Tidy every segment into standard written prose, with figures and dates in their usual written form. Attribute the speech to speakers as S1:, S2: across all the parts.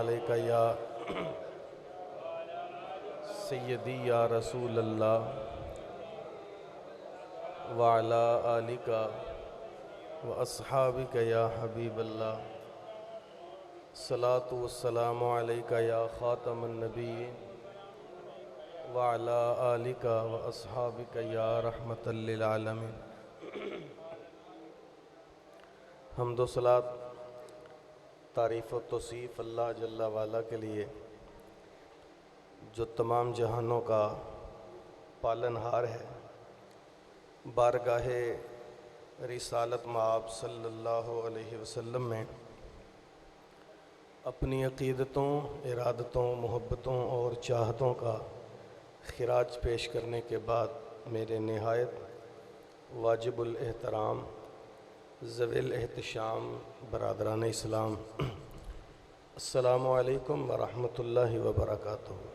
S1: अलैका या सय्यदी या रसूल अल्लाह व अला आलिका व अस्हाबिका या हबीब अल्लाह। सलातु वस्सलामु अलैका या ख़ातमन नबिय्यीन व अला आलिका व अस्हाबिका या रहमतल लिल आलमीन। हम्दो सलात तारीफ़ व तौसीफ़ अल्लाह जल्ला वाला के लिए जो तमाम जहानों का पालनहार है। बारगाहे रिसालत माब सल्लल्लाहु अलैहि वसल्लम में अपनी अक़ीदतों, इरादतों, मोहब्बतों और चाहतों का खिराज पेश करने के बाद मेरे निहायत वाजिबुल एहतराम ज़वील एहतशाम बरादरान इस्लाम, अस्सलामु अलैकुम व रहमतुल्लाहि व बरकातुहू।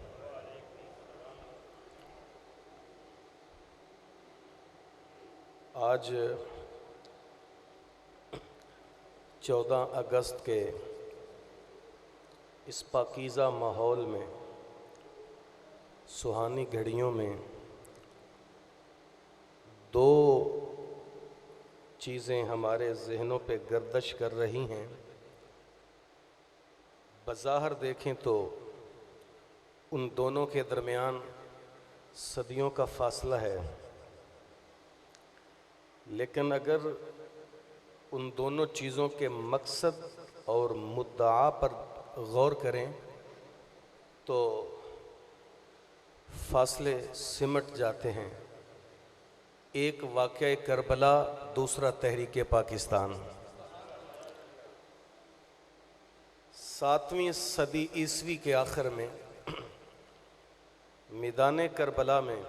S1: आज 14 अगस्त के इस पाकीज़ा माहौल में, सुहानी घड़ियों में दो चीज़ें हमारे जहनों पे गर्दश कर रही हैं। बज़ाहिर देखें तो उन दोनों के दरमियान सदियों का फासला है, लेकिन अगर उन दोनों चीज़ों के मकसद और मुद्दा पर गौर करें तो फासले सिमट जाते हैं। एक वाक़या करबला, दूसरा तहरीक पाकिस्तान। 7वीं सदी ईस्वी के आखिर में मैदान करबला में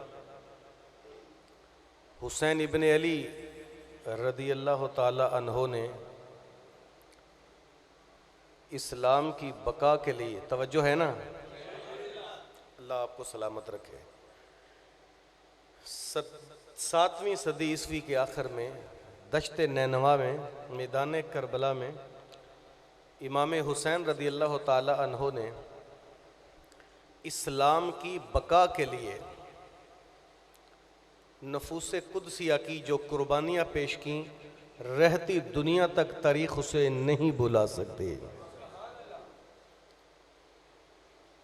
S1: हुसैन इब्न अली रदी अल्लाह ताला अन्हो ने इस्लाम की बका के लिए, तवज्जो है ना, अल्लाह आपको सलामत रखे। 7वीं सदी ईस्वी के आखिर में दश्त नैनवा में, मैदान करबला में इमाम हुसैन रदी अल्लाह ताला अन्हो ने इस्लाम की बका के लिए नफूस कुदसिया की जो कुर्बानियाँ पेश की, रहती दुनिया तक तारीख़ उसे नहीं भुला सकती।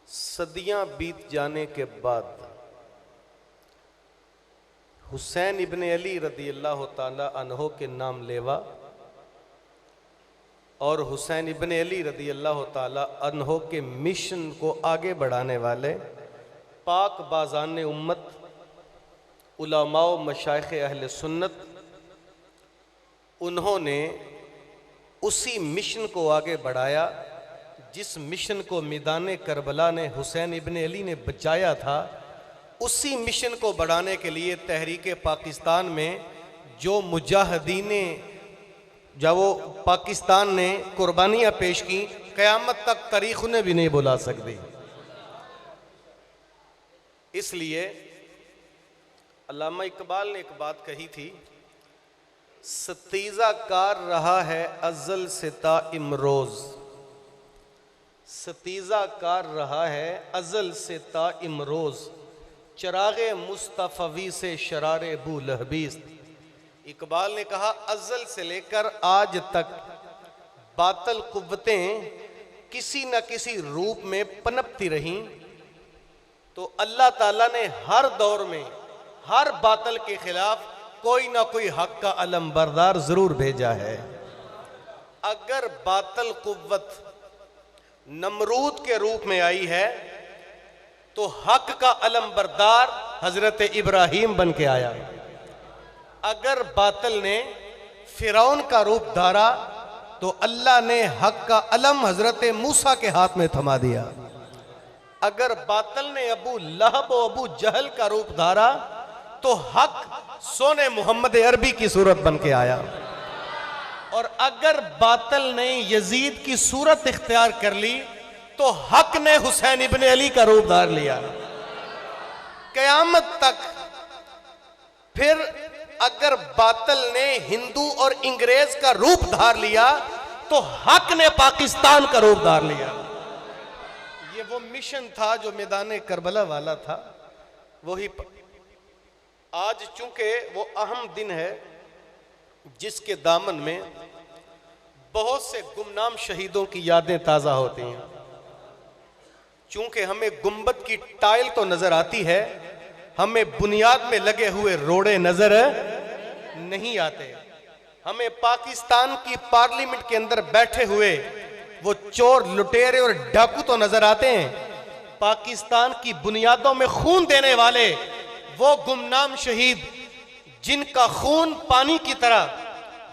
S1: सदियाँ बीत जाने के बाद हुसैन इब्न अली रदी अल्लाह ताला अन्हो के नाम लेवा और हुसैन इब्न अली रदी अल्लाह ताला अन्हो के मिशन को आगे बढ़ाने वाले पाक बाज़ान उम्मत, उलमाओ मशाइख़ अहले सुन्नत, उन्होंने उसी मिशन को आगे बढ़ाया जिस मिशन को मैदान करबला ने हुसैन इब्न अली ने बचाया था। उसी मिशन को बढ़ाने के लिए तहरीक पाकिस्तान में जो मुजाहिदीन, जब वो पाकिस्तान ने कुर्बानियाँ पेश की, क़यामत तक तारीख़ उन्हें भी नहीं बुला सकती। इसलिए अल्लामा इकबाल ने एक बात कही थी, सतीज़ा कार रहा है अज़ल से ता इमरोज़, सतीज़ा कार रहा है अज़ल से ता इमरोज़, चराग़े मुस्तफ़वी से शरारे बू लहबीस। इकबाल ने कहा अज़ल से लेकर आज तक बातल कुव्वतें किसी न किसी रूप में पनपती रहीं, तो अल्लाह ताला ने हर दौर में हर बातल के खिलाफ कोई ना कोई हक का अलम बरदार जरूर भेजा है। अगर बातल कुव्वत नमरूद के रूप में आई है तो हक का अलम बरदार हजरत इब्राहीम बन के आया। अगर बातल ने फिरौन का रूप धारा तो अल्लाह ने हक का अलम हजरत मूसा के हाथ में थमा दिया। अगर बातल ने अबू लहब और अबू जहल का रूप धारा तो हक सोने मोहम्मद अरबी की सूरत बन के आया। और अगर बातल ने यजीद की सूरत इख्तियार कर ली तो हक ने हुसैन इब्न अली का रूप धार लिया। कयामत तक फिर अगर बातल ने हिंदू और अंग्रेज का रूप धार लिया तो हक ने पाकिस्तान का रूप धार लिया। वो मिशन था जो मैदान करबला वाला था, वही आज चूंकि वो अहम दिन है जिसके दामन में बहुत से गुमनाम शहीदों की यादें ताज़ा होती हैं। चूंकि हमें गुंबद की टाइल तो नजर आती है, हमें बुनियाद में लगे हुए रोड़े नजर नहीं आते। हमें पाकिस्तान की पार्लियामेंट के अंदर बैठे हुए वो चोर लुटेरे और डाकू तो नजर आते हैं, पाकिस्तान की बुनियादों में खून देने वाले वो गुमनाम शहीद जिनका खून पानी की तरह,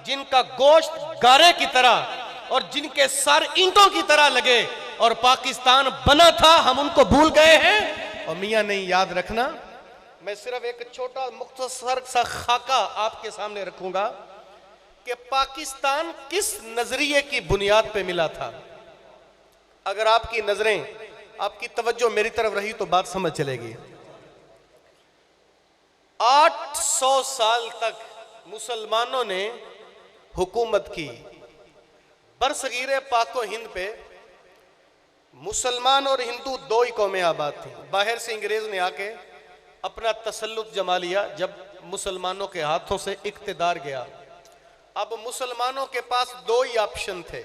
S1: जिनका गोश्त गारे की तरह और जिनके सर ईंटों की तरह लगे और पाकिस्तान बना था, हम उनको भूल गए हैं। और मियां नहीं, याद रखना, मैं सिर्फ एक छोटा मुख्तसर सा खाका आपके सामने रखूंगा कि पाकिस्तान किस नजरिए की बुनियाद पे मिला था। अगर आपकी नजरें, आपकी तवज्जो मेरी तरफ रही तो बात समझ चलेगी। 800 साल तक मुसलमानों ने हुकूमत की। बरसगीरे पाको हिंद पे मुसलमान और हिंदू दो ही कौमें आबाद थी। बाहर से अंग्रेज ने आके अपना तसल्लुत जमा लिया जब मुसलमानों के हाथों से इक्तदार गया। अब मुसलमानों के पास दो ही ऑप्शन थे,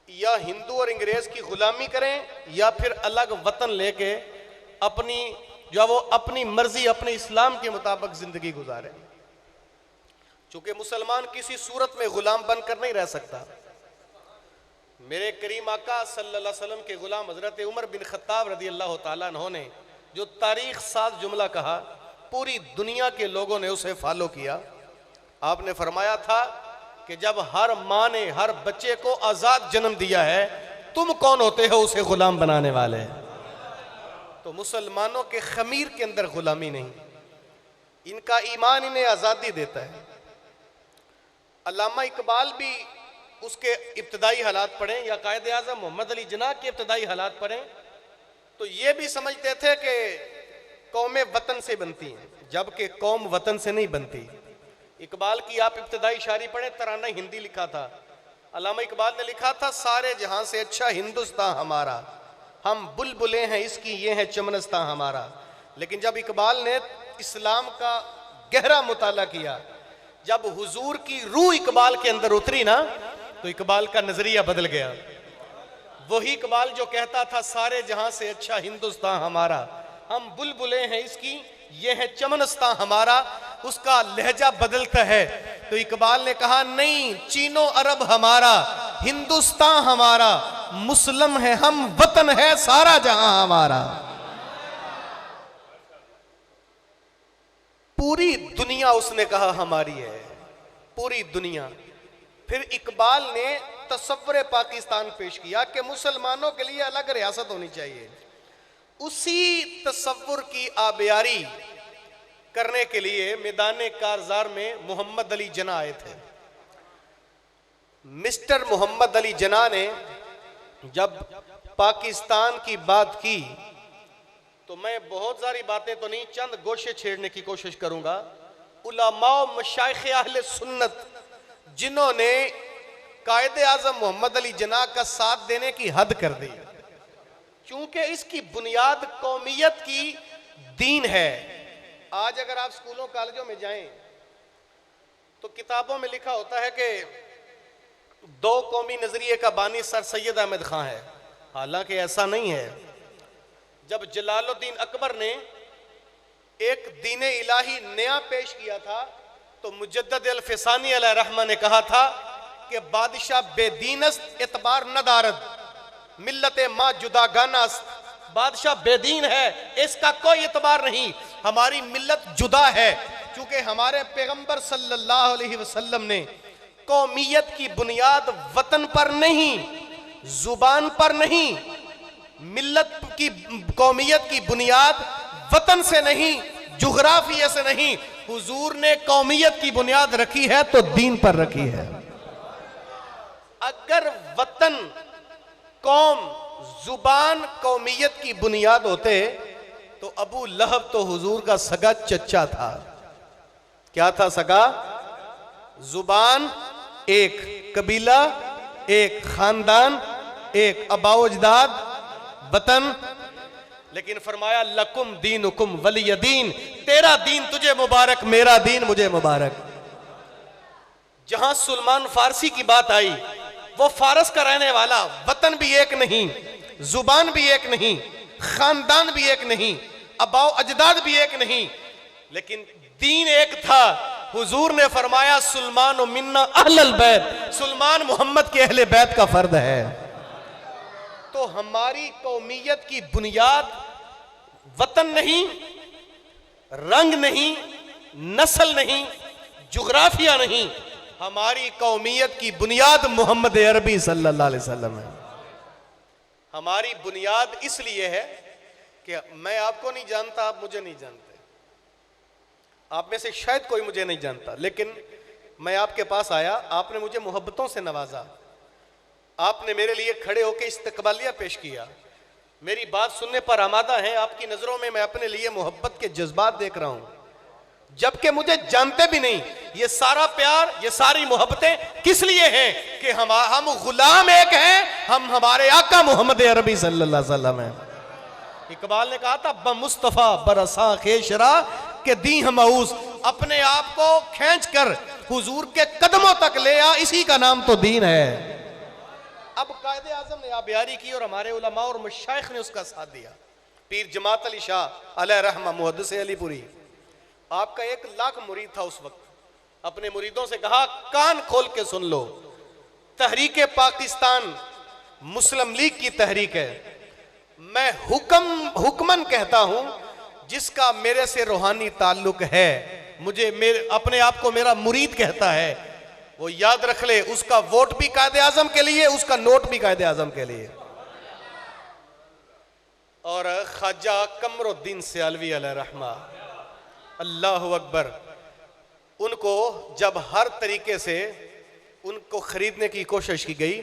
S1: या हिंदू और अंग्रेज की गुलामी करें या फिर अलग वतन लेके अपनी जो वो अपनी मर्जी, अपने इस्लाम के मुताबिक जिंदगी गुजारे। चूंकि मुसलमान किसी सूरत में गुलाम बनकर नहीं रह सकता। मेरे करीम आका सल्लल्लाहु अलैहि वसल्लम के गुलाम हजरत उमर बिन खत्ताब रदी अल्लाह तआला अन्हु ने जो तारीख साज जुमला कहा, पूरी दुनिया के लोगों ने उसे फॉलो किया। आपने फरमाया था कि जब हर माँ ने हर बच्चे को आजाद जन्म दिया है, तुम कौन होते हो उसे गुलाम बनाने वाले। तो मुसलमानों के खमीर के अंदर गुलामी नहीं, इनका ईमान इन्हें आजादी देता है। अल्लामा इकबाल भी उसके इब्तदाई हालात पढ़ें या कायदे आज़म मोहम्मद अली जिन्ना के इब्तदाई हालात पढ़ें तो ये भी समझते थे कि कौमें वतन से बनती हैं, जबकि कौम वतन से नहीं बनती। इकबाल की आप इब्तदाई शायरी पढ़ें, तराना हिंदी लिखा था। अल्लामा इकबाल ने लिखा था, सारे जहां से अच्छा हिंदुस्तान हमारा, हम बुलबुलें हैं इसकी ये है चमनस्तान हमारा। लेकिन जब इकबाल ने इस्लाम का गहरा मुताला किया, जब हुजूर की रूह इकबाल के अंदर उतरी ना, तो इकबाल का नजरिया बदल गया। वही इकबाल जो कहता था सारे जहां से अच्छा हिंदुस्तान हमारा, हम बुलबुलें हैं इसकी ये है चमनस्तान हमारा, उसका लहजा बदलता है। तो इकबाल ने कहा नहीं, चीनो अरब हमारा, हिंदुस्तान हमारा, मुस्लिम है हम, वतन है सारा जहां हमारा। पूरी दुनिया उसने कहा हमारी है, पूरी दुनिया। फिर इकबाल ने तसव्वुर पाकिस्तान पेश किया कि मुसलमानों के लिए अलग रियासत होनी चाहिए। उसी तसव्वुर की आबियारी करने के लिए मैदान कारजार में मोहम्मद अली जिन्ना आए थे। मिस्टर मोहम्मद अली जिन्ना ने जब पाकिस्तान की बात की तो मैं बहुत सारी बातें तो नहीं, चंद गोशे छेड़ने की कोशिश करूंगा। उलमा मशाइख अहले सुन्नत जिन्होंने कायदे आज़म मोहम्मद अली जिन्ना का साथ देने की हद कर दी, क्योंकि इसकी बुनियाद कौमियत की दीन है। आज अगर आप स्कूलों कॉलेजों में जाएं तो किताबों में लिखा होता है कि दो कौमी नजरिए का बानी सर सैयद अहमद खां है, हालांकि ऐसा नहीं है। जब जलालुद्दीन अकबर ने एक दीन इलाही नया पेश किया था तो मुजद्दद अल-फिसानी अलैहि रहमा ने कहा था कि बादशाह बेदीनस्त इतबार न दारद, मिल्लत माँ जुदागानस्त, बादशाह बेदीन है इसका कोई इतबार नहीं, हमारी मिल्लत जुदा है। क्योंकि हमारे पैगंबर सल्लल्लाहु अलैहि वसल्लम ने कौमियत की बुनियाद वतन पर नहीं, जुबान पर नहीं, मिल्लत की कौमियत की बुनियाद वतन से नहीं, जुग्राफिया से नहीं, हुजूर ने कौमियत की बुनियाद रखी है तो दीन पर रखी है। अगर वतन, कौम, जुबान, कौमियत की बुनियाद होते तो अबू लहब तो हुजूर का सगा चचा था। क्या था सगा? जुबान एक, कबीला एक, खानदान एक, अबाओजदाद वतन, लेकिन फरमाया लकुम दीनुकुम वलिय दीन, तेरा दीन तुझे मुबारक, मेरा दीन मुझे मुबारक। जहां सुलेमान फारसी की बात आई, वो फारस का रहने वाला, वतन भी एक नहीं, जुबान भी एक नहीं, खानदान भी एक नहीं, अबाओ अजदाद भी एक नहीं, लेकिन दीन एक था। हुजूर ने फरमाया सुलेमान मिन्ना अहलल बैत, सुलेमान मोहम्मद के अहले बैत का फर्द है। तो हमारी कौमियत की बुनियाद वतन नहीं, रंग नहीं, नस्ल नहीं, जुग्राफिया नहीं, हमारी कौमियत की बुनियाद मोहम्मद अरबी सल्लल्लाहु अलैहि वसल्लम है। हमारी बुनियाद इसलिए है कि मैं आपको नहीं जानता, आप मुझे नहीं जानते, आप में से शायद कोई मुझे नहीं जानता, लेकिन मैं आपके पास आया, आपने मुझे मोहब्बतों से नवाजा, आपने मेरे लिए खड़े होकर इस्तकबालिया पेश किया, मेरी बात सुनने पर आमादा हैं, आपकी नजरों में मैं अपने लिए मोहब्बत के जज्बात देख रहा हूं, जबकि मुझे जानते भी नहीं। ये सारा प्यार, ये सारी मोहब्बतें किस लिए हैं कि हम गुलाम एक हैं, हम हमारे आका मोहम्मद अरबी सल्लल्लाहु अलैहि वसल्लम हैं। इकबाल ने कहा था ब मुस्तफा बरसा खेशरा के दी हमऊस, अपने आप को खींच कर हुजूर के कदमों तक ले आ, इसी का नाम तो दीन है। अब कायदे आजम ने आबियारी की और हमारे उलमा और मशाइख ने उसका साथ दिया। पीर जमात अली शाह अलैह रहमा मुहद्दिस अलीपुरी, आपका 1 लाख मुरीद था उस वक्त, अपने मुरीदों से कहा कान खोल के सुन लो, तहरीक पाकिस्तान मुस्लिम लीग की तहरीक है, मैं हुक्मन कहता हूं जिसका मेरे से रूहानी ताल्लुक है, मुझे मेरे अपने आप को मेरा मुरीद कहता है, वो याद रख ले, उसका वोट भी कायदे आजम के लिए, उसका नोट भी कायदे आजम के लिए। और ख्वाजा कमरुद्दीन सियालवी अलैह रहमा, अल्लाह अकबर, उनको जब हर तरीके से उनको खरीदने की कोशिश की गई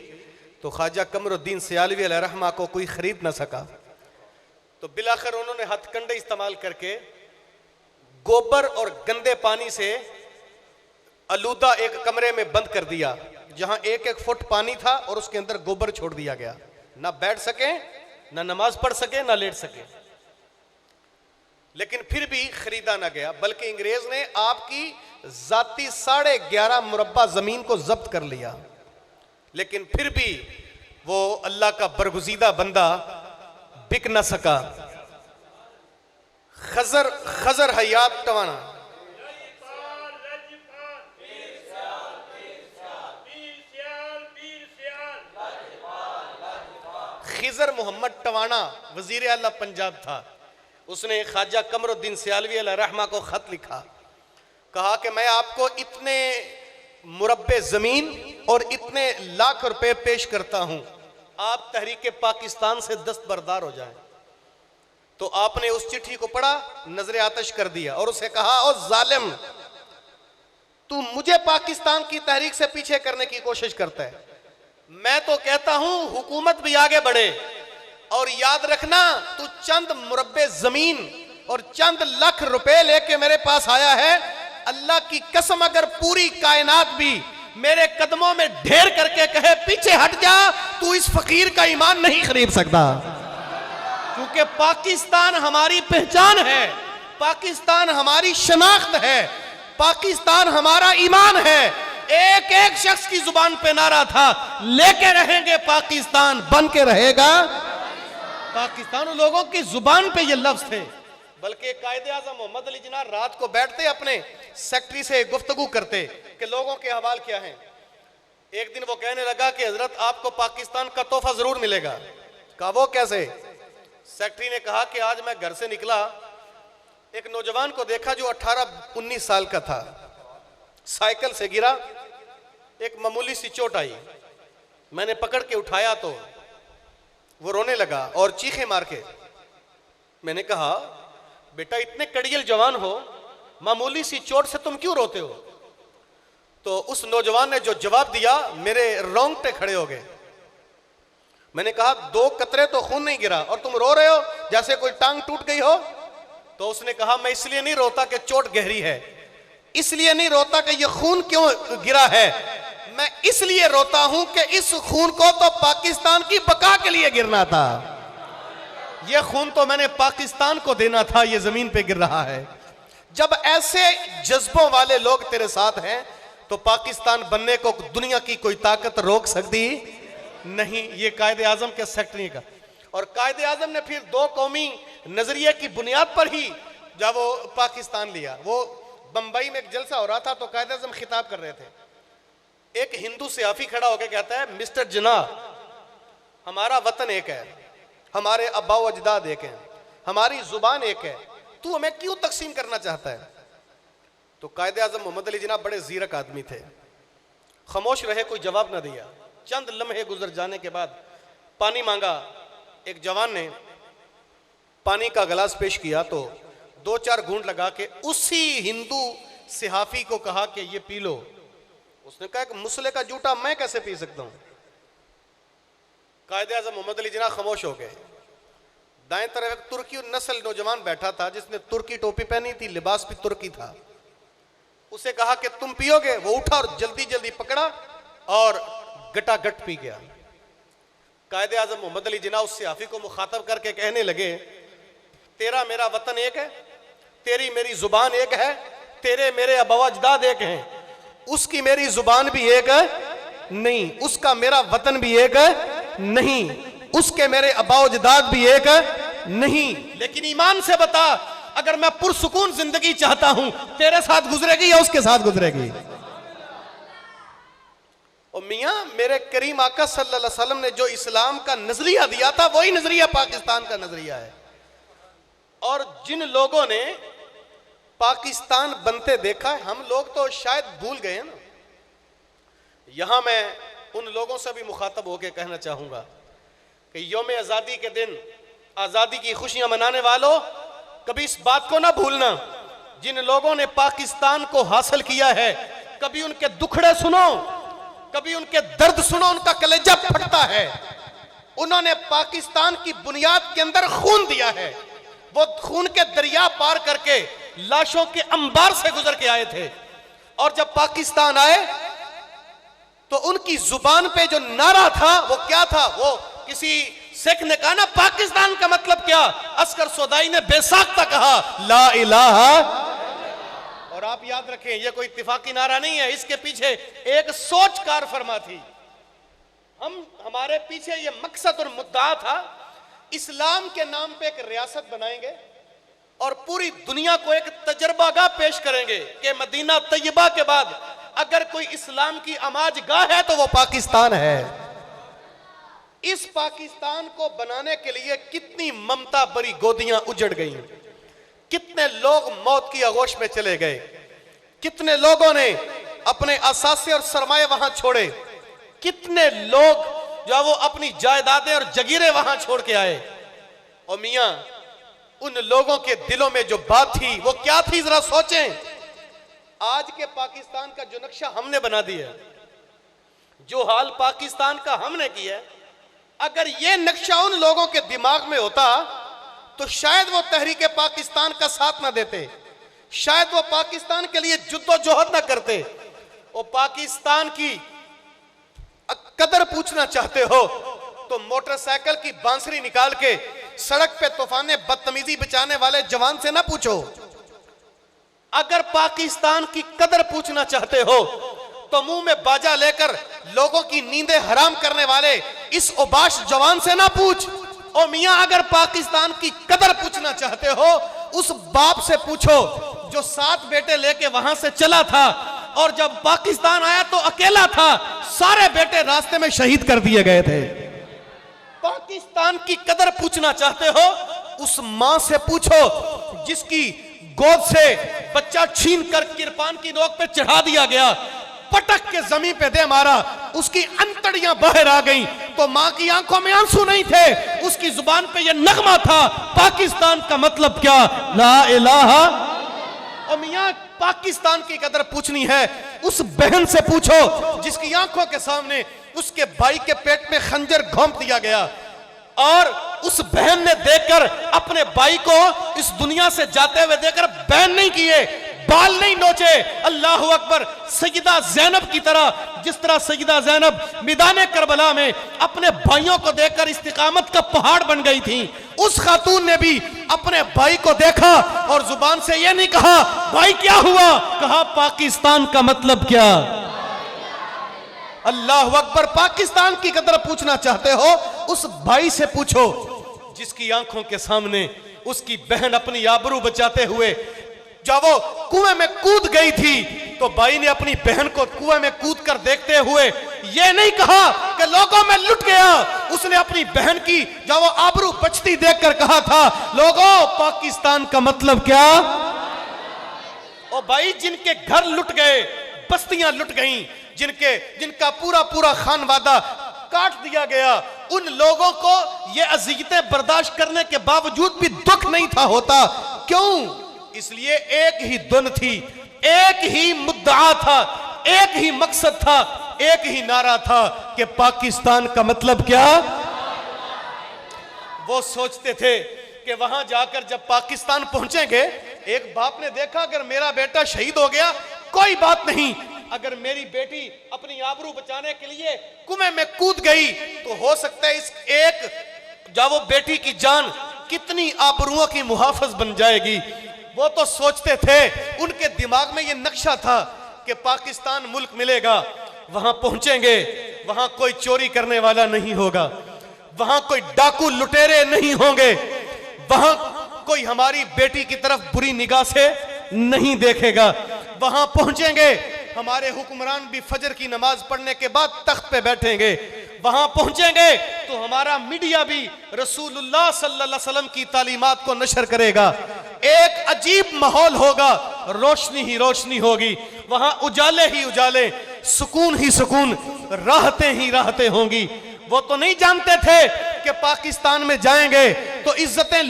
S1: तो ख्वाजा कमरुद्दीन सियालवी अलैह रहमा को कोई खरीद ना सका, तो बिलाखिर उन्होंने हथकंडे इस्तेमाल करके गोबर और गंदे पानी से आलूदा एक कमरे में बंद कर दिया, जहां 1-1 फुट पानी था और उसके अंदर गोबर छोड़ दिया गया, ना बैठ सके, ना नमाज पढ़ सके, ना लेट सके। लेकिन फिर भी खरीदा ना गया, बल्कि अंग्रेज ने आपकी जाती 11.5 मुरब्बा जमीन को जब्त कर लिया, लेकिन फिर भी वो अल्लाह का बरगुजीदा बंदा बिक न सका। खजर हयात टवाना, खिजर मोहम्मद टवाना वजीर आला पंजाब था, उसने ख्वाजा कमरुद्दीन सियालवी अलैह रहमा को खत लिखा, कहा कि मैं आपको इतने मुरब्बे जमीन और इतने लाख रुपए पेश करता हूं, आप तहरीक पाकिस्तान से दस्तबरदार हो जाएं। तो आपने उस चिट्ठी को पढ़ा, नजर आतश कर दिया और उसे कहा ओ जालिम, तू मुझे पाकिस्तान की तहरीक से पीछे करने की कोशिश करता है, मैं तो कहता हूं हुकूमत भी आगे बढ़े, और याद रखना तू चंद मुरब्बे जमीन और चंद लाख रुपए लेके मेरे पास आया है, अल्लाह की कसम अगर पूरी कायनात भी मेरे कदमों में ढेर करके कहे पीछे हट जा, तू इस फकीर का ईमान नहीं खरीद सकता। क्योंकि पाकिस्तान हमारी पहचान है, पाकिस्तान हमारी शनाख्त है, पाकिस्तान हमारा ईमान है। एक एक शख्स की जुबान पे नारा था, लेके रहेंगे पाकिस्तान, बन के रहेगा पाकिस्तान। लोगों की जुबान पे ये लफ्ज थे। बल्कि कायदे आज़म मोहम्मद अली जिन्ना रात को बैठते अपने सेक्रेटरी से गुफ्तगू करते कि लोगों के हवाल क्या हैं। एक दिन वो कहने लगा कि हजरत आपको पाकिस्तान का तोहफा जरूर मिलेगा। कहा वो कैसे? सेक्रेटरी ने कहा कि आज मैं घर से निकला, एक नौजवान को देखा जो 18-19 साल का था, साइकिल से गिरा, एक मामूली सी चोट आई, मैंने पकड़ के उठाया तो वो रोने लगा और चीखे मार के। मैंने कहा बेटा इतने कड़ियल जवान हो, मामूली सी चोट से तुम क्यों रोते हो? तो उस नौजवान ने जो जवाब दिया मेरे रोंगटे खड़े हो गए। मैंने कहा 2 कतरे तो खून नहीं गिरा और तुम रो रहे हो जैसे कोई टांग टूट गई हो। तो उसने कहा मैं इसलिए नहीं रोता कि चोट गहरी है, इसलिए नहीं रोता कि ये खून क्यों गिरा है, मैं इसलिए रोता हूं कि इस खून को तो पाकिस्तान की बका के लिए गिरना था। ये खून तो मैंने पाकिस्तान को देना था, ये जमीन पे गिर रहा है। जब ऐसे जज्बों वाले लोग तेरे साथ हैं तो पाकिस्तान बनने को दुनिया की कोई ताकत रोक सकती नहीं। ये कायदे आजम के सेक्रेटरी का, और कायदे आजम ने फिर दो कौमी नजरिए की बुनियाद पर ही जब वो पाकिस्तान लिया। वो बंबई में एक जलसा हो रहा था तो कायदे आजम खिताब कर रहे थे, एक हिंदू सियाफी खड़ा होकर कहता है, मिस्टर जिन्ना, हमारा वतन एक है, हमारे अब्बाओ अजदाद एक हैं, हमारी जुबान एक है, तू हमें क्यों तकसीम करना चाहता है? तो कायदे आजम मोहम्मद अली जिन्ना बड़े जीरक आदमी थे, खामोश रहे, कोई जवाब ना दिया। चंद लम्हे गुजर जाने के बाद पानी मांगा, एक जवान ने पानी का गिलास पेश किया तो दो चार घूंट लगा के उसी हिंदू सिहाफी को कहा कि ये पी लो। उसने कहा कि मुसले का जूठा मैं कैसे पी सकता हूं? कायदे आजम मोहम्मद अली जिन्ना खामोश हो गए। दाएं तरफ एक तुर्की नस्ल नौजवान बैठा था जिसने तुर्की टोपी पहनी थी, लिबास भी तुर्की था। उसे कहा कि तुम पियोगे? वो उठा और जल्दी जल्दी पकड़ा और गटागट पी गया। कायदे आजम मोहम्मद अली जिन्ना उस सियाफी को मुखातब करके कहने लगे, तेरा मेरा वतन एक है, तेरी मेरी जुबान एक है, तेरे मेरे अबवा अजदाद एक हैं, उसकी मेरी जुबान भी एक है नहीं, उसका मेरा वतन भी एक है नहीं, उसके मेरे अबवा अजदाद भी एक है नहीं। लेकिन ईमान से बता, अगर मैं पुरसुकून जिंदगी चाहता हूं, तेरे साथ गुजरेगी या उसके साथ गुजरेगी? और मियां, मेरे करीम आका सल्लल्लाहु अलैहि वसल्लम ने जो इस्लाम का नजरिया दिया था वही नजरिया पाकिस्तान का नजरिया है। और जिन लोगों ने पाकिस्तान बनते देखा है, हम लोग तो शायद भूल गए हैं ना। यहां मैं उन लोगों से भी मुखातब होकर कहना चाहूंगा कि यौम आज़ादी के दिन आज़ादी की खुशियां मनाने वालों, कभी इस बात को ना भूलना, जिन लोगों ने पाकिस्तान को हासिल किया है, कभी उनके दुखड़े सुनो, कभी उनके दर्द सुनो, उनका कलेजा फटता है। उन्होंने पाकिस्तान की बुनियाद के अंदर खून दिया है, वो खून के दरिया पार करके लाशों के अंबार से गुजर के आए थे। और जब पाकिस्तान आए तो उनकी जुबान पे जो नारा था वो क्या था? वो किसी सिख ने कहा ना, पाकिस्तान का मतलब क्या? अस्कर सौदाई ने बेसाख्ता कहा, ला इलाहा। और आप याद रखें, ये कोई इत्तिफाकी नारा नहीं है, इसके पीछे एक सोच कार फरमा थी। हमारे पीछे ये मकसद और मुद्दा था, इस्लाम के नाम पे एक रियासत बनाएंगे और पूरी दुनिया को एक तजर्बागाह पेश करेंगे कि मदीना तैयबा के बाद अगर कोई इस्लाम की अमाजगाह है तो वो पाकिस्तान है। इस पाकिस्तान को बनाने के लिए कितनी ममता भरी गोदियां उजड़ गई, कितने लोग मौत की आगोश में चले गए, कितने लोगों ने अपने असासे और सरमाए वहां छोड़े, कितने लोग जो वो अपनी जायदादें और जगीरें वहां छोड़ के आए। और मियां, उन लोगों के दिलों में जो बात थी वो क्या थी, जरा सोचें। आज के पाकिस्तान का जो नक्शा हमने बना दिया, जो हाल पाकिस्तान का हमने किया, अगर ये नक्शा उन लोगों के दिमाग में होता तो शायद वो तहरीक पाकिस्तान का साथ ना देते, शायद वो पाकिस्तान के लिए जुद्दोजहद ना करते। वो पाकिस्तान की कदर पूछना चाहते हो तो मोटरसाइकिल की बांसुरी निकाल के सड़क पे तूफाने बदतमीजी बचाने वाले जवान से ना पूछो। अगर पाकिस्तान की कदर पूछना चाहते हो तो मुंह में बाजा लेकर लोगों की नींदें हराम करने वाले इस उबाश जवान से ना पूछ। ओ मियां, अगर पाकिस्तान की कदर पूछना चाहते हो उस बाप से पूछो जो 7 बेटे लेके वहां से चला था और जब पाकिस्तान आया तो अकेला था, सारे बेटे रास्ते में शहीद कर दिए गए थे। पाकिस्तान की कदर पूछना चाहते हो उस मां से पूछो जिसकी गोद से बच्चा छीन कर किरपान की नोक पे चढ़ा दिया गया, पटक के जमीन पे दे मारा, उसकी अंतड़ियां बाहर आ गईं तो मां की आंखों में आंसू नहीं थे, उसकी जुबान पे ये नगमा था, पाकिस्तान का मतलब क्या, ला इलाहा। और मियां, पाकिस्तान की कदर पूछनी है उस बहन से पूछो जिसकी आंखों के सामने उसके भाई के पेट में खंजर घोंप दिया गया और उस बहन ने देखकर अपने भाई को इस दुनिया से जाते हुए देखकर बैन नहीं किए, बाल नहीं नोचे। अल्लाह अकबर। सैयदा ज़ैनब की तरह, जिस तरह सैयदा ज़ैनब मैदान करबला में अपने भाइयों को देखकर इस्तिकामत का पहाड़ बन गई थी, उस खातून ने भी अपने भाई को देखा और जुबान से यह नहीं कहा भाई क्या हुआ, कहा पाकिस्तान का मतलब क्या। अल्लाह अकबर। पाकिस्तान की कदर पूछना चाहते हो, उस भाई से पूछो जिसकी आंखों के सामने उसकी बहन अपनी आबरू बचाते हुए जब वो कुएं में कूद गई थी, तो भाई ने अपनी बहन को कुएं में कूद कर देखते हुए ये नहीं कहा कि लोगों में लुट गया, उसने अपनी बहन की जब वो आबरू बचती देखकर कहा था लोगों पाकिस्तान का मतलब क्या। ओ भाई, जिनके घर लुट गए, बस्तियां लुट गईं, जिनका पूरा पूरा खानवादा काट दिया गया, उन लोगों को ये अज़ियतें बर्दाश्त करने के बावजूद भी दुख नहीं था होता। क्यों? इसलिए एक ही धुन थी, एक ही मुद्दा था, एक ही मकसद था, एक ही नारा था कि पाकिस्तान का मतलब क्या। वो सोचते थे कि वहां जाकर जब पाकिस्तान पहुंचेंगे, एक बाप ने देखा अगर मेरा बेटा शहीद हो गया कोई बात नहीं, अगर मेरी बेटी अपनी आबरू बचाने के लिए कुएं में कूद गई तो हो सकता है इस एक जब वो बेटी की जान कितनी आबरुओं की मुहाफिज बन जाएगी। वो तो सोचते थे, उनके दिमाग में ये नक्शा था कि पाकिस्तान मुल्क मिलेगा, वहां पहुंचेंगे, वहां कोई चोरी करने वाला नहीं होगा, वहां कोई डाकू लुटेरे नहीं होंगे, वहां कोई हमारी बेटी की तरफ बुरी निगाह से नहीं देखेगा, वहां पहुंचेंगे हमारे हुक्मरान भी फजर की नमाज पढ़ने के बाद तख्त पे बैठेंगे, वहां पहुंचेंगे तो हमारा मीडिया भी रसूलुल्लाह सल्लल्लाहु अलैहि वसल्लम की तालीमात को नशर करेगा, एक अजीब माहौल होगा, रोशनी ही रोशनी होगी, वहां उजाले ही उजाले, सुकून ही सुकून, राहतें ही राहतें होंगी। वो तो नहीं जानते थे कि पाकिस्तान में जाएंगे तो इज्जतें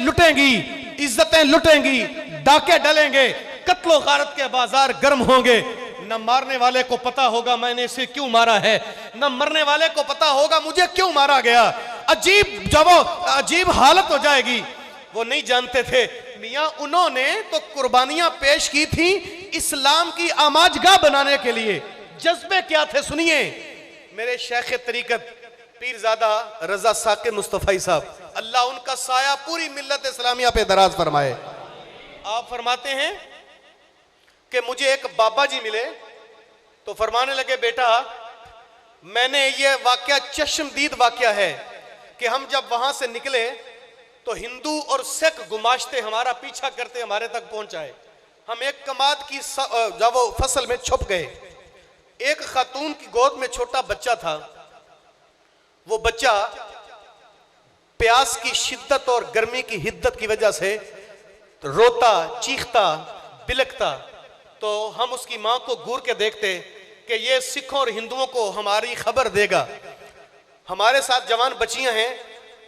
S1: लुटेंगी, डाके डलेंगे, कत्लो गारत के बाजार गर्म होंगे। न मारने वाले को पता होगा मैंने इसे क्यों मारा है, न मरने वाले को पता होगा मुझे क्यों मारा गया। अजीब हालत हो जाएगी। वो नहीं जानते थे मियां, उन्होंने तो कुर्बानियां पेश की थी इस्लाम की आमाजगाह बनाने के लिए। जज्बे क्या थे सुनिए। मेरे शेख तरीकत पीरजादा रजा साकिब मुस्तफाई साहब, अल्लाह उनका साया पूरी मिल्लत इस्लामिया पे दराज फरमाए। आप फरमाते हैं कि मुझे एक बाबा जी मिले तो फरमाने लगे बेटा मैंने ये वाकया चश्मदीद वाकया है कि हम जब वहां से निकले तो हिंदू और सिख गुमाश्ते हमारा पीछा करते हमारे तक पहुंचाए, हम एक कमाद की जब वो फसल में छुप गए, एक खातून की गोद में छोटा बच्चा था, वो बच्चा प्यास की शिद्दत और गर्मी की हिद्दत की वजह से रोता चीखता बिलखता, तो हम उसकी मां को घूर के देखते कि ये सिखों और हिंदुओं को हमारी खबर देगा। हमारे साथ जवान बच्चियां हैं,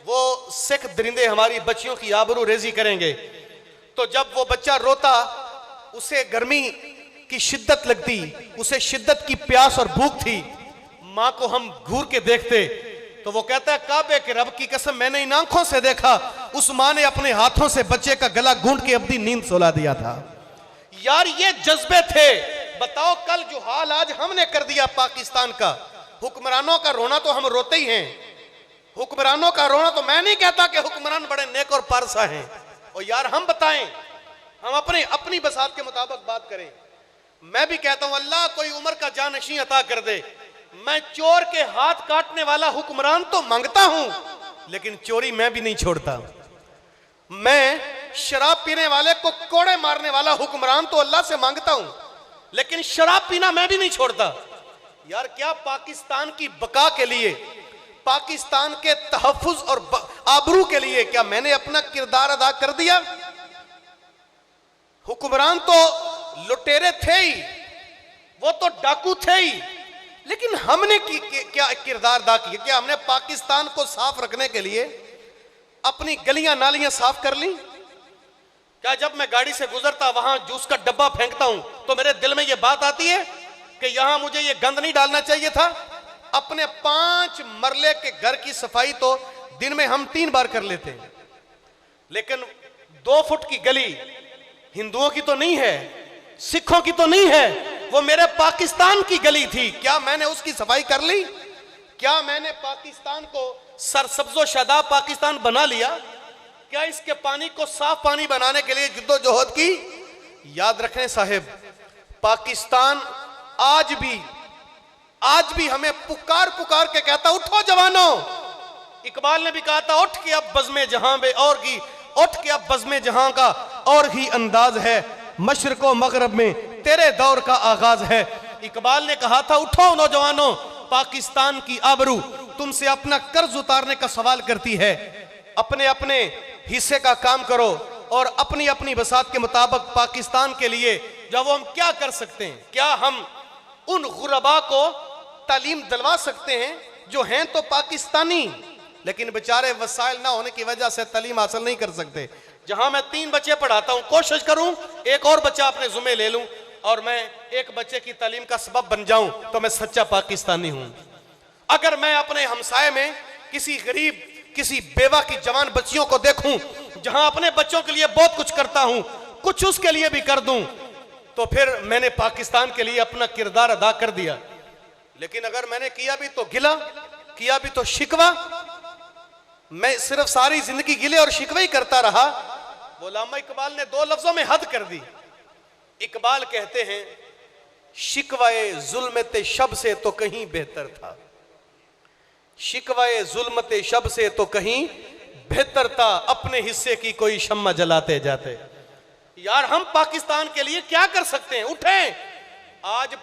S1: वो सिख दरिंदे हमारी बच्चियों की आबरू रेजी करेंगे। तो जब वो बच्चा रोता, उसे गर्मी की शिद्दत लगती, उसे शिद्दत की प्यास और भूख थी, मां को हम घूर के देखते तो वो कहता है काबे के रब की कसम मैंने इन आंखों से देखा, उस मां ने अपने हाथों से बच्चे का गला घूंट के अपनी नींद सुला दिया था। यार ये जज्बे थे। बताओ कल जो हाल आज हमने कर दिया पाकिस्तान का, हुक्मरानों का रोना तो हम रोते ही हैं, हुक्मरानों का रोना तो मैं नहीं कहता कि हुक्मरान बड़े नेक और पारसा हैं, और यार हम बताएं, हम अपनी बसात के मुताबिक बात करें। मैं भी कहता हूं अल्लाह कोई उम्र का जानशी अता कर दे, मैं चोर के हाथ काटने वाला हुक्मरान तो मांगता हूं, लेकिन चोरी मैं भी नहीं छोड़ता। मैं शराब पीने वाले को कोड़े मारने वाला हुक्मरान तो अल्लाह से मांगता हूं, लेकिन शराब पीना मैं भी नहीं छोड़ता। यार क्या पाकिस्तान की बका के लिए, पाकिस्तान के तहफ्फुज और आबरू के लिए क्या मैंने अपना किरदार अदा कर दिया? हुक्मरान तो लुटेरे थे ही, वो तो डाकू थे ही, लेकिन हमने क्या किरदार अदा किया? क्या हमने पाकिस्तान को साफ रखने के लिए अपनी गलियां नालियां साफ कर ली? क्या जब मैं गाड़ी से गुजरता वहां जूस का डब्बा फेंकता हूं तो मेरे दिल में यह बात आती है कि यहां मुझे यह गंद नहीं डालना चाहिए था? अपने 5 मरले के घर की सफाई तो दिन में हम 3 बार कर लेते हैं, लेकिन 2 फुट की गली हिंदुओं की तो नहीं है, सिखों की तो नहीं है, वो मेरे पाकिस्तान की गली थी। क्या मैंने उसकी सफाई कर ली? क्या मैंने पाकिस्तान को सरसब्जो शादाब पाकिस्तान बना लिया? क्या इसके पानी को साफ पानी बनाने के लिए जद्दोजहद की? याद रखें साहिब, पाकिस्तान आज भी हमें पुकार पुकार के कहता, उठो जवानों। इकबाल ने भी कहा था, उठ के अब बज़्मे जहां बे और की, उठ के अब बज़्मे जहां का और ही अंदाज है, मशरिको मगरब में तेरे दौर का आगाज है। इकबाल ने कहा था, उठो नौजवानों, पाकिस्तान की आबरू तुमसे अपना कर्ज उतारने का सवाल करती है। अपने अपने हिस्से का काम करो और अपनी अपनी बसात के मुताबिक पाकिस्तान के लिए जब हम क्या कर सकते हैं? क्या हम उन गुरबा को तालीम दिलवा सकते हैं जो हैं तो पाकिस्तानी, लेकिन बेचारे वसाइल ना होने की वजह से तालीम हासिल नहीं कर सकते? जहां मैं 3 बच्चे पढ़ाता हूं, कोशिश करूं एक और बच्चा अपने जुम्मे ले लूं और मैं एक बच्चे की तालीम का सबब बन जाऊं, तो मैं सच्चा पाकिस्तानी हूं। अगर मैं अपने हमसाए में किसी गरीब, किसी बेवा की जवान बच्चियों को देखूं, जहां अपने बच्चों के लिए बहुत कुछ करता हूं, कुछ उसके लिए भी कर दूं, तो फिर मैंने पाकिस्तान के लिए अपना किरदार अदा कर दिया। लेकिन अगर मैंने किया भी तो गिला, किया भी तो शिकवा, मैं सिर्फ सारी जिंदगी गिले और शिकवे ही करता रहा, अल्लामा इकबाल ने 2 लफ्जों में हद कर दी। इकबाल कहते हैं, शिकवाए जुल्मते शब से तो कहीं बेहतर था, शिकवाए जुल्मते शब से तो कहीं बेहतर था, अपने हिस्से की कोई शम्मा जलाते जाते। यार हम पाकिस्तान के लिए क्या कर सकते हैं? उठें। आज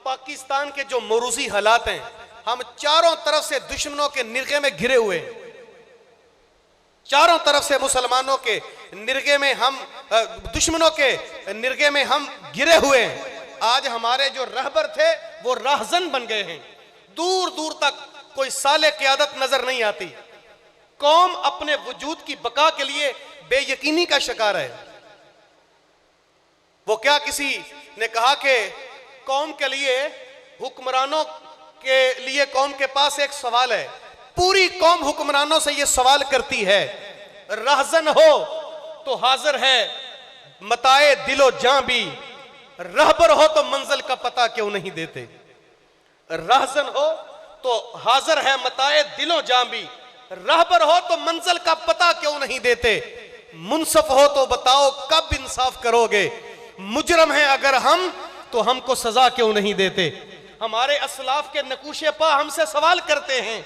S1: पाकिस्तान के जो मरूजी हालात हैं, हम चारों तरफ से दुश्मनों के निर्गे में घिरे हुए हैं, चारों तरफ से मुसलमानों के निर्गे में हम, दुश्मनों के निर्गे में हम गिरे हुए हैं। आज हमारे जो रहबर थे वो राहजन बन गए हैं, दूर दूर तक कोई साले क़यादत नजर नहीं आती। कौम अपने वजूद की बका के लिए बेयकीनी का शिकार है। वो क्या किसी ने कहा कि कौम के लिए, हुक्मरानों के लिए कौम के पास एक सवाल है, पूरी कौम हुक्मरानों से यह सवाल करती है, रहजन हो तो हाजिर है मताए दिलो जां भी, रहबर हो तो मंजिल का पता क्यों नहीं देते। रहजन हो तो हाजिर है मताए दिलो जां भी, रहबर हो तो मंजिल का पता क्यों नहीं देते। मुनसफ हो तो बताओ कब इंसाफ करोगे, मुजरम है अगर हम तो हमको सजा क्यों नहीं देते। हमारे असलाफ के नकूशे पा हमसे सवाल करते हैं,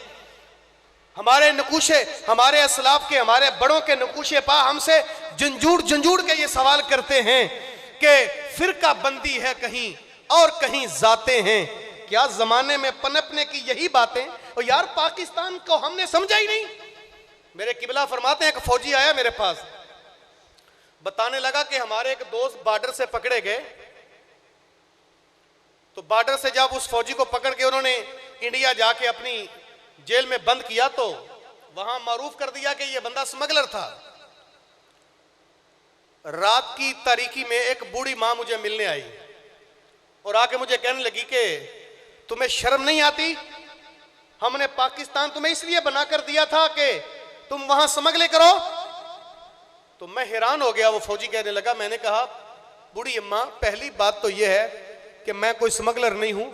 S1: हमारे नकूशे, हमारे असलाफ के, हमारे बड़ों के नकूशे पा हमसे झंझूड़ झंझूड़ के ये सवाल करते हैं कि फिरका बंदी है कहीं और कहीं जाते हैं। क्या जमाने में पनपने की यही बातें? और यार पाकिस्तान को हमने समझा ही नहीं। मेरे किबला फरमाते हैं, एक फौजी आया मेरे पास, बताने लगा कि हमारे एक दोस्त बॉर्डर से पकड़े गए, तो बॉर्डर से जब उस फौजी को पकड़ के उन्होंने इंडिया जाके अपनी जेल में बंद किया, तो वहां मारूफ कर दिया कि यह बंदा स्मगलर था। रात की तारीकी में एक बूढ़ी मां मुझे मिलने आई और आके मुझे कहने लगी कि तुम्हें शर्म नहीं आती? हमने पाकिस्तान तुम्हें इसलिए बनाकर दिया था कि तुम वहां स्मगले करो। तो मैं हैरान हो गया। वो फौजी कहने लगा, मैंने कहा बूढ़ी अम्मा, पहली बात तो यह है कि मैं कोई स्मगलर नहीं हूं,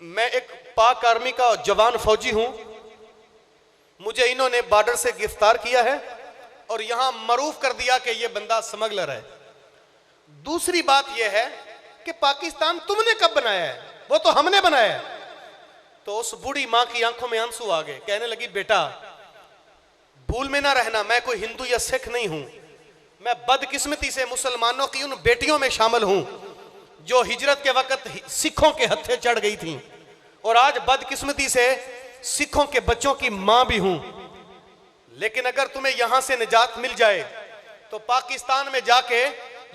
S1: मैं एक पाक आर्मी का जवान फौजी हूं, मुझे इन्होंने बॉर्डर से गिरफ्तार किया है और यहां मरूफ कर दिया कि यह बंदा स्मगलर है। दूसरी बात यह है कि पाकिस्तान तुमने कब बनाया है? वो तो हमने बनाया है। तो उस बूढ़ी मां की आंखों में आंसू आ गए। कहने लगी, बेटा भूल में ना रहना, मैं कोई हिंदू या सिख नहीं हूं, मैं बदकिस्मती से मुसलमानों की उन बेटियों में शामिल हूं जो हिजरत के वक्त सिखों के हत्थे चढ़ गई थी, और आज बदकिस्मती से सिखों के बच्चों की मां भी हूं। लेकिन अगर तुम्हें यहां से निजात मिल जाए तो पाकिस्तान में जाके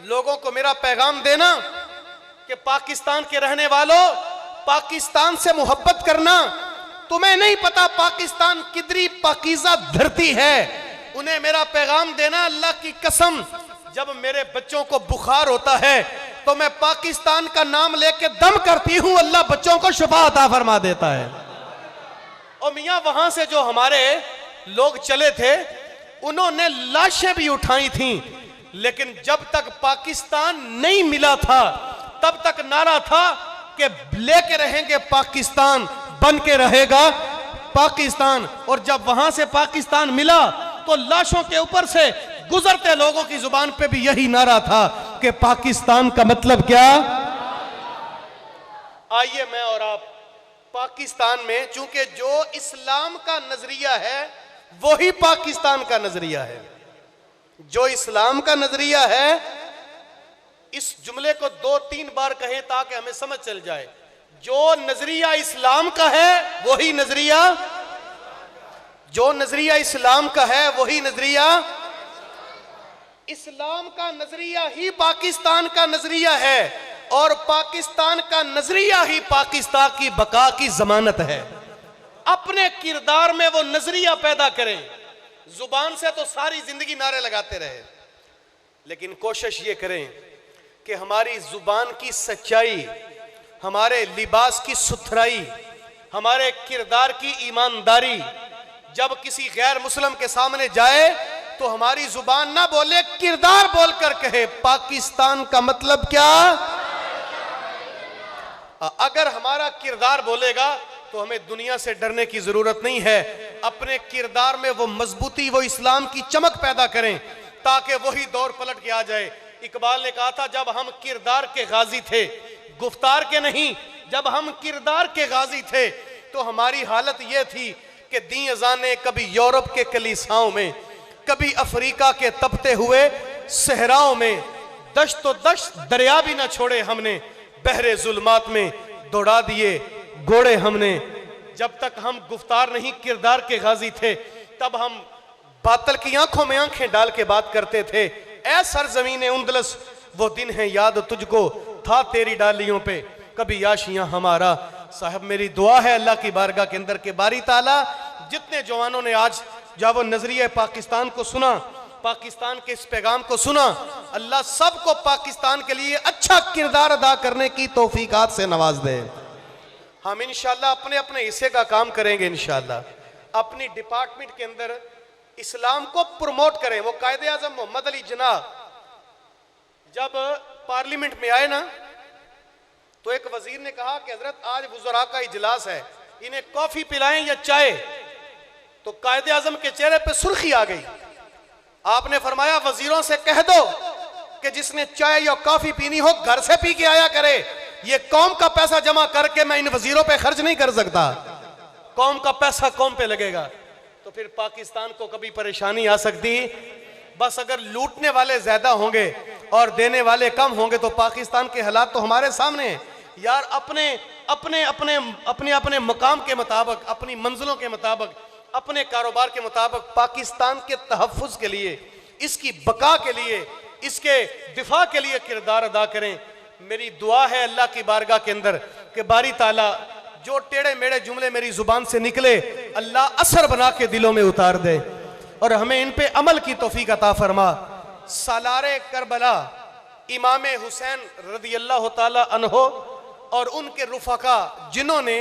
S1: लोगों को मेरा पैगाम देना कि पाकिस्तान के रहने वालों, पाकिस्तान से मोहब्बत करना। तुम्हें नहीं पता पाकिस्तान कितनी पाकीज़ा धरती है। उन्हें मेरा पैगाम देना, अल्लाह की कसम, जब मेरे बच्चों को बुखार होता है तो मैं पाकिस्तान का नाम लेके दम करती हूं, अल्लाह बच्चों को शिफा अता फरमा देता है। और मियां वहां से जो हमारे लोग चले थे, उन्होंने लाशें भी उठाई थी, लेकिन जब तक पाकिस्तान नहीं मिला था तब तक नारा था कि लेके रहेंगे पाकिस्तान, बन के रहेगा पाकिस्तान। और जब वहां से पाकिस्तान मिला तो लाशों के ऊपर से गुजरते लोगों की जुबान पे भी यही नारा था कि पाकिस्तान का मतलब क्या। आइए मैं और आप पाकिस्तान में, चूंकि जो इस्लाम का नजरिया है वही पाकिस्तान का नजरिया है, जो इस्लाम का नजरिया है, इस जुमले को 2-3 बार कहें ताकि हमें समझ चल जाए। जो नजरिया इस्लाम का है वही नजरिया, जो नजरिया इस्लाम का है वही नजरिया, इस्लाम का नजरिया ही पाकिस्तान का नजरिया है और पाकिस्तान का नजरिया ही पाकिस्तान की बका की जमानत है। अपने किरदार में वो नजरिया पैदा करें। जुबान से तो सारी जिंदगी नारे लगाते रहे, लेकिन कोशिश ये करें कि हमारी जुबान की सच्चाई, हमारे लिबास की सुथराई, हमारे किरदार की ईमानदारी जब किसी गैर मुस्लिम के सामने जाए तो हमारी जुबान ना बोले, किरदार बोलकर कहे पाकिस्तान का मतलब क्या। अगर हमारा किरदार बोलेगा तो हमें दुनिया से डरने की जरूरत नहीं है। अपने किरदार में वो मजबूती, वो इस्लाम की चमक पैदा करें ताकि वही दौर पलट के आ जाए। इकबाल ने कहा था, जब हम किरदार के गाजी थे, गुफ्तार के नहीं, जब हम किरदार के गाजी थे तो हमारी हालत यह थी कि दी अज़ाने कभी यूरोप के कलीसाओं में, कभी अफ्रीका के तपते हुए सहराओं में, दश्त दश्त दरिया भी ना छोड़े हमने, बहरे जुल्मात में दौड़ा दिए घोड़े हमने। जब तक हम गुफ्तार नहीं किरदार के गाजी थे तब हम बातल की आंखों में आंखें डाल के बात करते थे। ऐ सरजमीन उंदलस वो दिन है याद तुझको, था तेरी डालियों पे कभी याशियां हमारा। साहब मेरी दुआ है अल्लाह की बारगाह के अंदर के बारी ताला, जितने जवानों ने आज जब वो नजरिया पाकिस्तान को सुना, पाकिस्तान के इस पैगाम को सुना, अल्लाह सबको पाकिस्तान के लिए अच्छा किरदार अदा करने की तौफीकात से नवाज दे। हम इंशाल्लाह अपने अपने हिस्से का काम करेंगे। इंशाल्लाह अपनी डिपार्टमेंट के अंदर इस्लाम को प्रमोट करें। वो कायदे आजम मोहम्मद अली जिन्ना जब पार्लियामेंट में आए ना तो एक वजीर ने कहा कि हजरत आज वुज़रा का इजलास है, इन्हें कॉफी पिलाएं या चाय। तो कायदे आजम के चेहरे पे सुर्खी आ गई। आपने फरमाया वजीरों से कह दो कि जिसने चाय या कॉफी पीनी हो घर से पी के आया करे, ये कौम का पैसा जमा करके मैं इन वजीरों पे खर्च नहीं कर सकता, कौम का पैसा कौम पे लगेगा। तो फिर पाकिस्तान को कभी परेशानी आ सकती। बस अगर लूटने वाले ज्यादा होंगे और देने वाले कम होंगे तो पाकिस्तान के हालात तो हमारे सामने हैं यार। अपने अपने अपने अपने अपने मकाम के मुताबिक, अपनी मंजिलों के मुताबिक, अपने कारोबार के मुताबिक पाकिस्तान के तहफ़्फ़ुज़ के लिए, इसकी बका के लिए, इसके दिफा के लिए किरदार अदा करें। मेरी दुआ है अल्लाह की बारगाह के अंदर कि बारी ताला जो टेढ़े मेढ़े जुमले मेरी जुबान से निकले अल्लाह असर बना के दिलों में उतार दे और हमें इन पे अमल की तौफीक अता फरमा। सालारे करबला इमाम हुसैन रज़ियल्लाहु ताला अन्हो और उनके रुफका जिन्होंने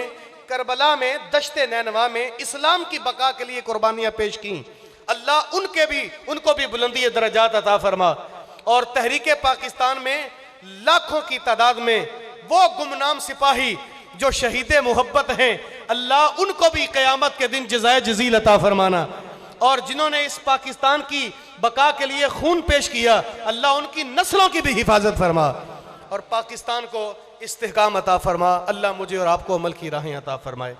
S1: करबला में दश्ते नैनवा में इस्लाम की बका के लिए कुर्बानियां पेश की, अल्लाह उनको भी बुलंदी दरजात अता फरमा। और तहरीके पाकिस्तान में लाखों की तादाद में वो गुमनाम सिपाही जो शहीदे मोहब्बत हैं, अल्लाह उनको भी क़यामत के दिन जज़ाए जज़ील अता फरमाना। और जिन्होंने इस पाकिस्तान की बका के लिए खून पेश किया, अल्लाह उनकी नस्लों की भी हिफाजत फरमा और पाकिस्तान को इस्तेहकाम अता फरमा। अल्लाह मुझे और आपको अमल की राहें अता फरमाए।